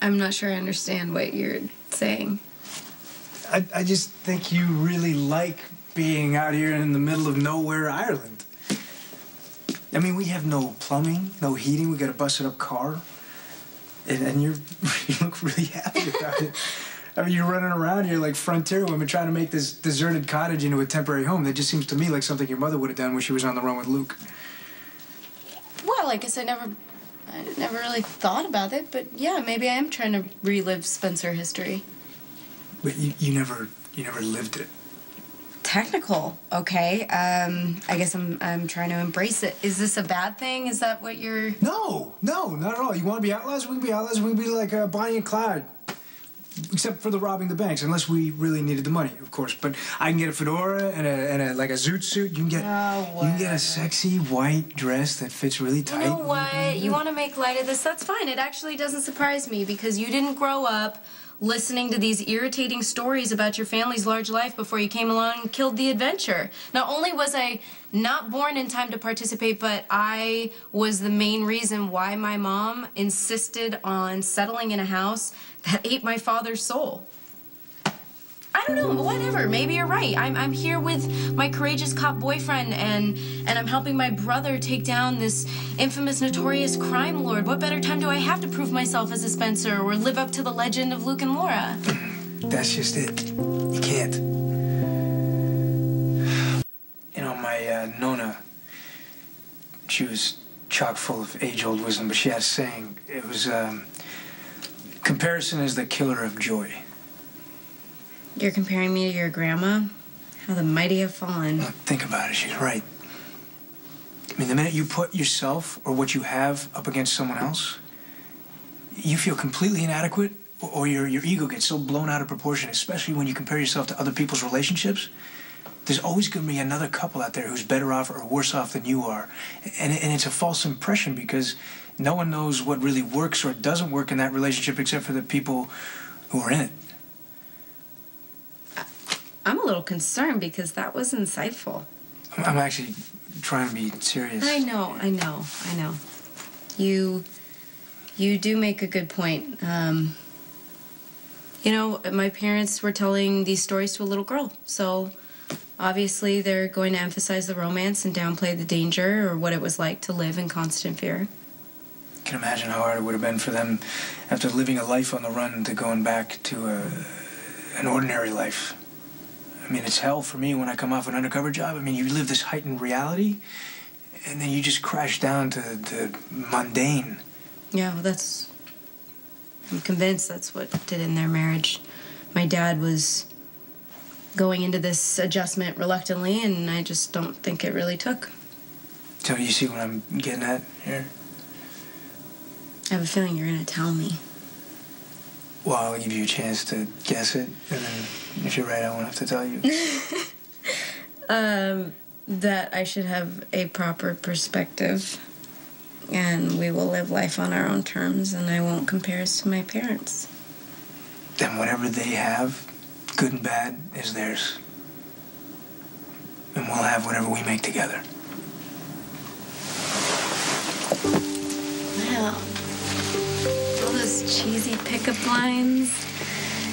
I'm not sure I understand what you're saying. I just think you really like being out here in the middle of nowhere, Ireland. I mean, we have no plumbing, no heating. We got a busted-up car. And you look really happy about it. I mean, you're running around here like frontier women trying to make this deserted cottage into a temporary home. That just seems to me like something your mother would have done when she was on the run with Luke. Well, I guess I never really thought about it, but yeah, maybe I am trying to relive Spencer history. But you never lived it. Technical, okay. I guess I'm trying to embrace it. Is this a bad thing? Is that what you're... No, not at all. You want to be outlaws? We can be outlaws. We can be like Bonnie and Clyde. Except for the robbing the banks, unless we really needed the money, of course. But I can get a fedora and a like a zoot suit. You can get a sexy white dress that fits really tight. You know what? You want to make light of this? That's fine. It actually doesn't surprise me because you didn't grow up listening to these irritating stories about your family's large life before you came along and killed the adventure. Not only was I not born in time to participate, but I was the main reason why my mom insisted on settling in a house that ate my father's soul. I don't know, whatever, maybe you're right. I'm here with my courageous cop boyfriend and I'm helping my brother take down this infamous, notorious crime lord. What better time do I have to prove myself as a Spencer or live up to the legend of Luke and Laura? That's just it. You can't. You know, my Nona, she was chock full of age-old wisdom, but she had a saying. It was, comparison is the killer of joy. You're comparing me to your grandma? How the mighty have fallen. Well, think about it. She's right. I mean, the minute you put yourself or what you have up against someone else, you feel completely inadequate, or your ego gets so blown out of proportion, especially when you compare yourself to other people's relationships. There's always going to be another couple out there who's better off or worse off than you are. And it's a false impression because no one knows what really works or doesn't work in that relationship except for the people who are in it. I'm a little concerned because that was insightful. I'm actually trying to be serious. I know. You do make a good point. You know, my parents were telling these stories to a little girl, so obviously they're going to emphasize the romance and downplay the danger or what it was like to live in constant fear. I can imagine how hard it would have been for them after living a life on the run to going back to an ordinary life. I mean, it's hell for me when I come off an undercover job. I mean, you live this heightened reality, and then you just crash down to the mundane. Yeah, well, I'm convinced that's what did in their marriage. My dad was going into this adjustment reluctantly, and I just don't think it really took. So you see what I'm getting at here? I have a feeling you're going to tell me. Well, I'll give you a chance to guess it, and then if you're right, I won't have to tell you. That I should have a proper perspective, and we will live life on our own terms, and I won't compare us to my parents. Then whatever they have, good and bad, is theirs. And we'll have whatever we make together. Wow. All those cheesy pickup lines.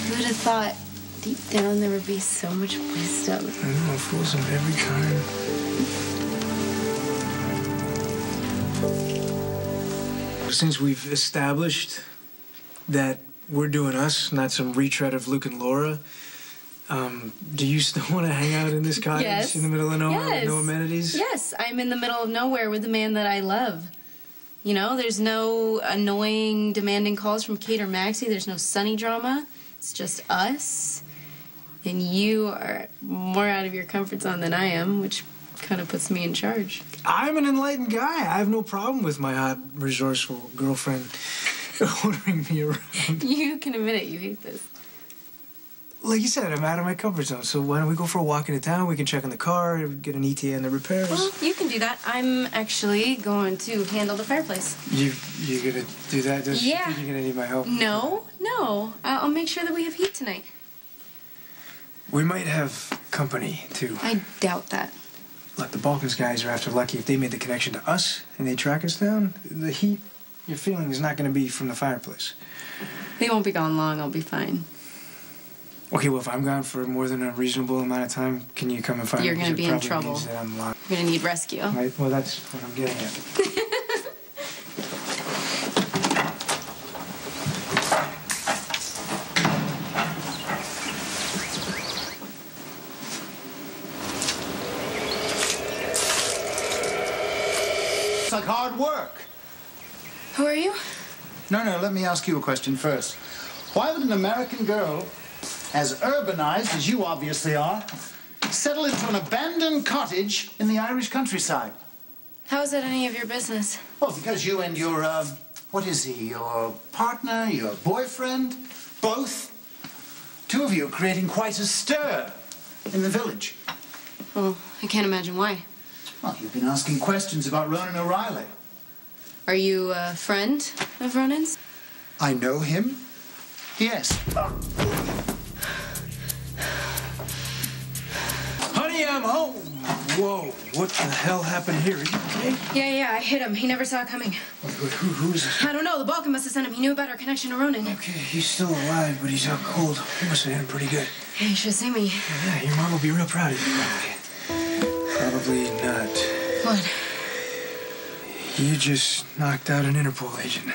Who would have thought deep down there would be so much wisdom? I know, fools of every kind. Since we've established that we're doing us, not some retread of Luke and Laura, do you still want to hang out in this cottage in the middle of nowhere with no amenities? Yes, I'm in the middle of nowhere with the man that I love. You know, there's no annoying, demanding calls from Kate or Maxie. There's no Sunny drama. It's just us. And you are more out of your comfort zone than I am, which kind of puts me in charge. I'm an enlightened guy. I have no problem with my hot, resourceful girlfriend ordering me around. You can admit it. You hate this. Like you said, I'm out of my comfort zone. So why don't we go for a walk into town? We can check on the car, get an ETA on the repairs. Well, you can do that. I'm actually going to handle the fireplace. You gonna do that? Yeah. You're gonna need my help? No. I'll make sure that we have heat tonight. We might have company, too. I doubt that. Look, the Balkans guys are after Lucky. If they made the connection to us and they track us down, the heat you're feeling is not going to be from the fireplace. They won't be gone long. I'll be fine. Okay, well, if I'm gone for more than a reasonable amount of time, can you come and find me? You're going to be in trouble. Means that I'm You're going to need rescue. Right, well, that's what I'm getting at. It's like hard work. Who are you? No, let me ask you a question first. Why would an American girl, as urbanized as you obviously are, settle into an abandoned cottage in the Irish countryside? How is that any of your business? Well, because you and your, what is he, your partner, your boyfriend, both, two of you are creating quite a stir in the village. Well, I can't imagine why. Well, you've been asking questions about Ronan O'Reilly. Are you a friend of Ronan's? I know him? Yes. Honey, I'm home. Whoa, what the hell happened here? Are you okay? Yeah, I hit him. He never saw it coming. Who is this? I don't know. The Balkan must have sent him. He knew about our connection to Ronan. Okay, he's still alive, but he's out cold. We must have hit him pretty good. Yeah, you should see me. Yeah, your mom will be real proud of you, probably. Probably not. What? You just knocked out an Interpol agent.